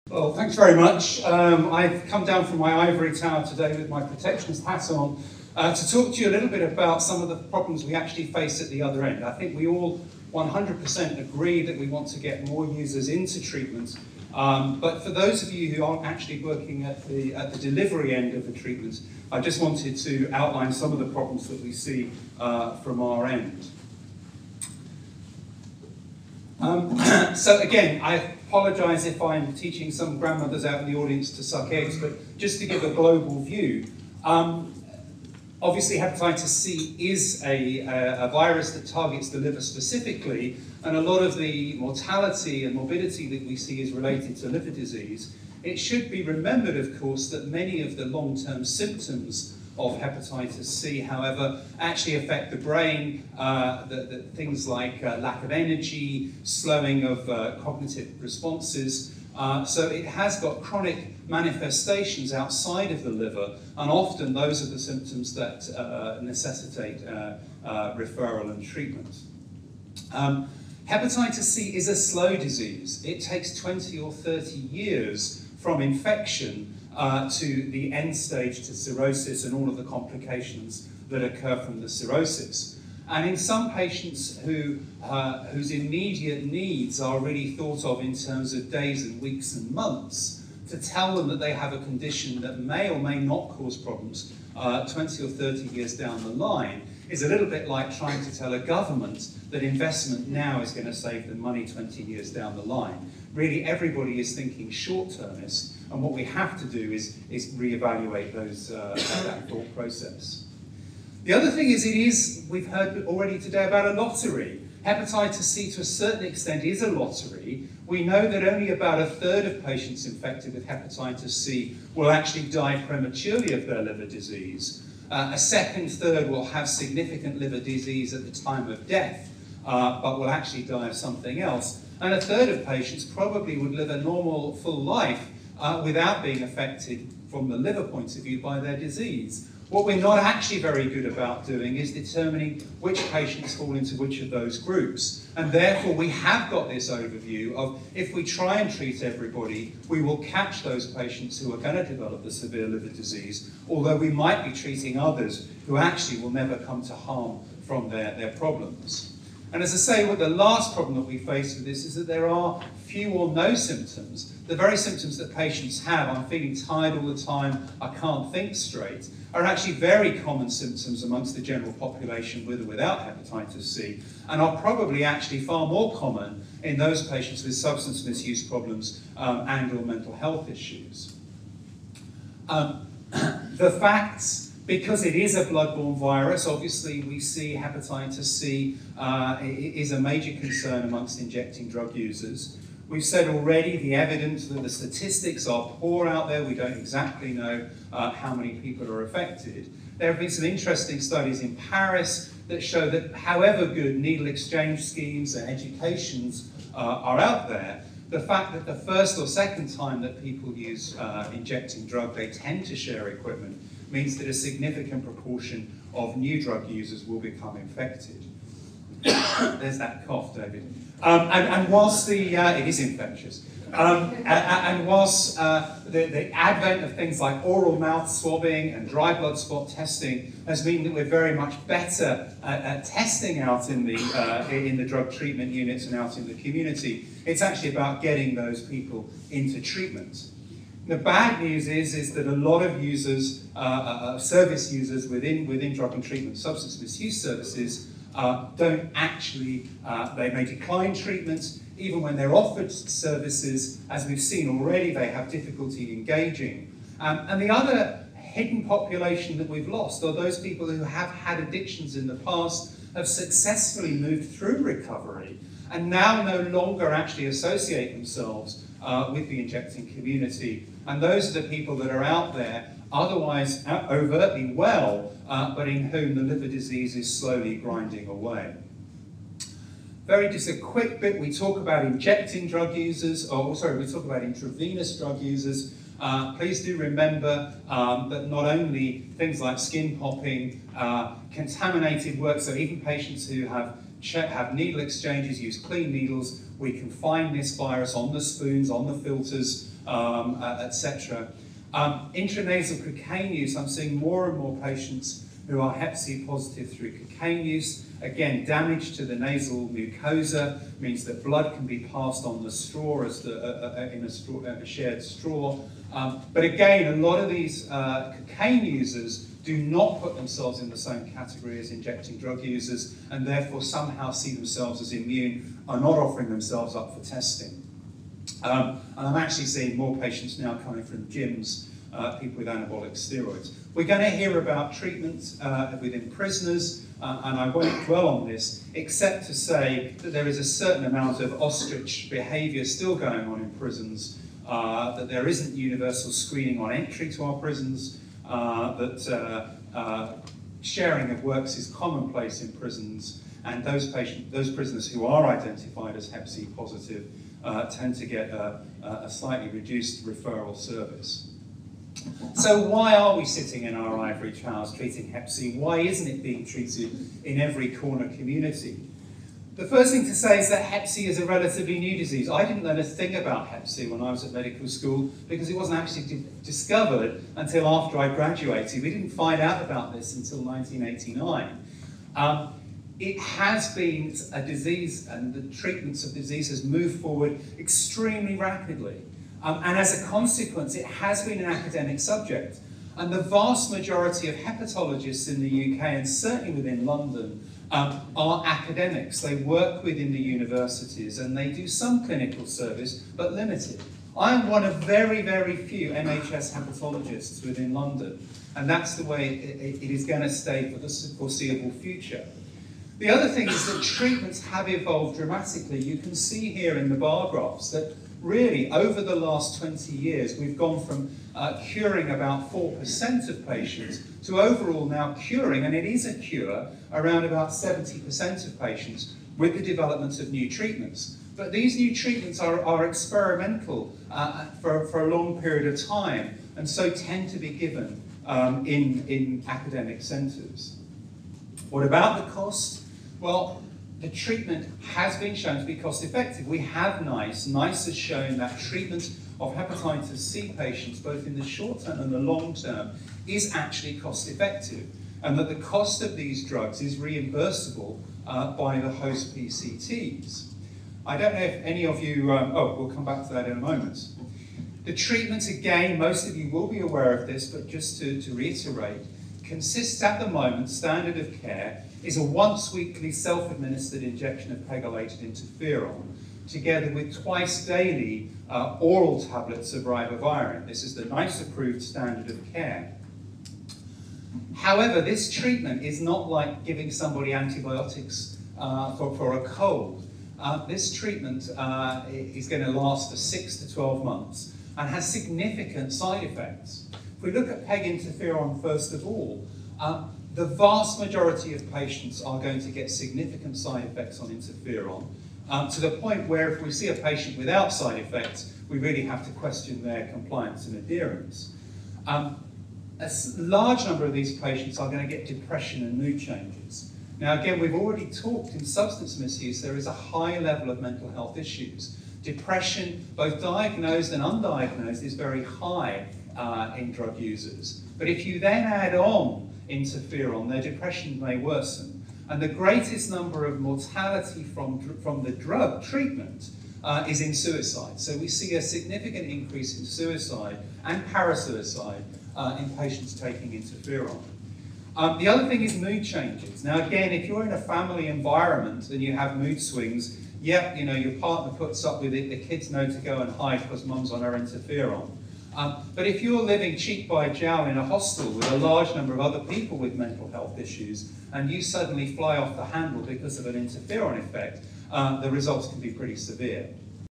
Well, thanks very much. I've come down from my ivory tower today with my protectionist hat on to talk to you a little bit about some of the problems we actually face at the other end. I think we all 100% agree that we want to get more users into treatment, but for those of you who aren't actually working at the delivery end of the treatment, I just wanted to outline some of the problems that we see from our end. So again, I apologise if I'm teaching some grandmothers out in the audience to suck eggs, but just to give a global view, obviously hepatitis C is a virus that targets the liver specifically, and a lot of the mortality and morbidity that we see is related to liver disease. It should be remembered, of course, that many of the long-term symptoms of hepatitis C, however, actually affect the brain, things like lack of energy, slowing of cognitive responses. So it has got chronic manifestations outside of the liver, and often those are the symptoms that necessitate referral and treatment. Hepatitis C is a slow disease. It takes 20 or 30 years from infection to the end stage to cirrhosis and all of the complications that occur from the cirrhosis. And in some patients whose immediate needs are really thought of in terms of days and weeks and months, to tell them that they have a condition that may or may not cause problems 20 or 30 years down the line is a little bit like trying to tell a government that investment now is going to save them money 20 years down the line. Really, everybody is thinking short-termist, and what we have to do is reevaluate that thought process. The other thing is, we've heard already today about a lottery. Hepatitis C, to a certain extent, is a lottery. We know that only about a third of patients infected with hepatitis C will actually die prematurely of their liver disease. A second third will have significant liver disease at the time of death, but will actually die of something else. And a third of patients probably would live a normal, full life without being affected from the liver point of view by their disease. What we're not actually very good about doing is determining which patients fall into which of those groups. And therefore we have got this overview of if we try and treat everybody, we will catch those patients who are going to develop the severe liver disease, although we might be treating others who actually will never come to harm from their problems. And as I say, what the last problem that we face with this is that there are few or no symptoms. The very symptoms that patients have, I'm feeling tired all the time, I can't think straight, are actually very common symptoms amongst the general population with or without hepatitis C, and are probably actually far more common in those patients with substance misuse problems and or mental health issues. The facts, because it is a bloodborne virus, obviously we see hepatitis C is a major concern amongst injecting drug users. We've said already the evidence that the statistics are poor out there. We don't exactly know how many people are affected. There have been some interesting studies in Paris that show that however good needle exchange schemes and educations are out there, the fact that the first or second time that people use injecting drug, they tend to share equipment, means that a significant proportion of new drug users will become infected. There's that cough, David. And whilst it is infectious, and whilst the advent of things like oral mouth swabbing and dry blood spot testing has meant that we're very much better at testing out in the drug treatment units and out in the community, it's actually about getting those people into treatment. The bad news is that a lot of users, service users within drug and treatment substance misuse services don't actually, they may decline treatment. Even when they're offered services, as we've seen already, they have difficulty engaging. And the other hidden population that we've lost are those people who have had addictions in the past, have successfully moved through recovery, and now no longer actually associate themselves with the injecting community. And those are the people that are out there otherwise overtly well, but in whom the liver disease is slowly grinding away. Just a quick bit, we talk about injecting drug users, we talk about intravenous drug users. Please do remember that not only things like skin popping, contaminated work, so even patients who have needle exchanges, use clean needles, we can find this virus on the spoons, on the filters, etc. Intranasal cocaine use, I'm seeing more and more patients who are hep C positive through cocaine use. Again, damage to the nasal mucosa means that blood can be passed on the straw as in a shared straw. But again, a lot of these cocaine users do not put themselves in the same category as injecting drug users, and therefore somehow see themselves as immune, are not offering themselves up for testing. And I'm actually seeing more patients now coming from gyms, people with anabolic steroids. We're going to hear about treatment within prisoners, and I won't dwell on this, except to say that there is a certain amount of ostrich behaviour still going on in prisons, that there isn't universal screening on entry to our prisons, that sharing of works is commonplace in prisons, and those prisoners who are identified as hep C positive tend to get a slightly reduced referral service. So why are we sitting in our ivory towers treating hep C? Why isn't it being treated in every corner community? The first thing to say is that hep C is a relatively new disease. I didn't learn a thing about hep C when I was at medical school because it wasn't actually discovered until after I graduated. We didn't find out about this until 1989. It has been a disease, and the treatments of disease has moved forward extremely rapidly. And as a consequence, it has been an academic subject. And the vast majority of hepatologists in the UK, and certainly within London, are academics. They work within the universities and they do some clinical service, but limited. I am one of very, very few NHS hepatologists within London, and that's the way it is going to stay for the foreseeable future. The other thing is that treatments have evolved dramatically. You can see here in the bar graphs that really, over the last 20 years, we've gone from curing about 4% of patients to overall now curing, and it is a cure, around about 70% of patients with the development of new treatments. But these new treatments are experimental for a long period of time, and so tend to be given in academic centres. What about the cost? Well, the treatment has been shown to be cost effective. We have NICE. NICE has shown that treatment of hepatitis C patients, both in the short term and the long term, is actually cost effective, and that the cost of these drugs is reimbursable by the host PCTs. I don't know if any of you, we'll come back to that in a moment. The treatment, again, most of you will be aware of this, but just to reiterate, consists at the moment, standard of care, is a once-weekly self-administered injection of pegylated interferon, together with twice-daily oral tablets of ribavirin. This is the NICE-approved standard of care. However, this treatment is not like giving somebody antibiotics for a cold. This treatment is going to last for 6 to 12 months and has significant side effects. If we look at PEG interferon first of all, the vast majority of patients are going to get significant side effects on interferon, to the point where if we see a patient without side effects, we really have to question their compliance and adherence. A large number of these patients are going to get depression and mood changes. Now again, we've already talked in substance misuse, there is a high level of mental health issues. Depression, both diagnosed and undiagnosed, is very high in drug users. But if you then add on interferon, their depression may worsen. And the greatest number of mortality from the drug treatment is in suicide. So we see a significant increase in suicide and parasuicide in patients taking interferon. The other thing is mood changes. Now again, if you're in a family environment and you have mood swings, yep, you know, your partner puts up with it, the kids know to go and hide because mum's on her interferon. But if you're living cheek by jowl in a hostel with a large number of other people with mental health issues, and you suddenly fly off the handle because of an interferon effect, the results can be pretty severe.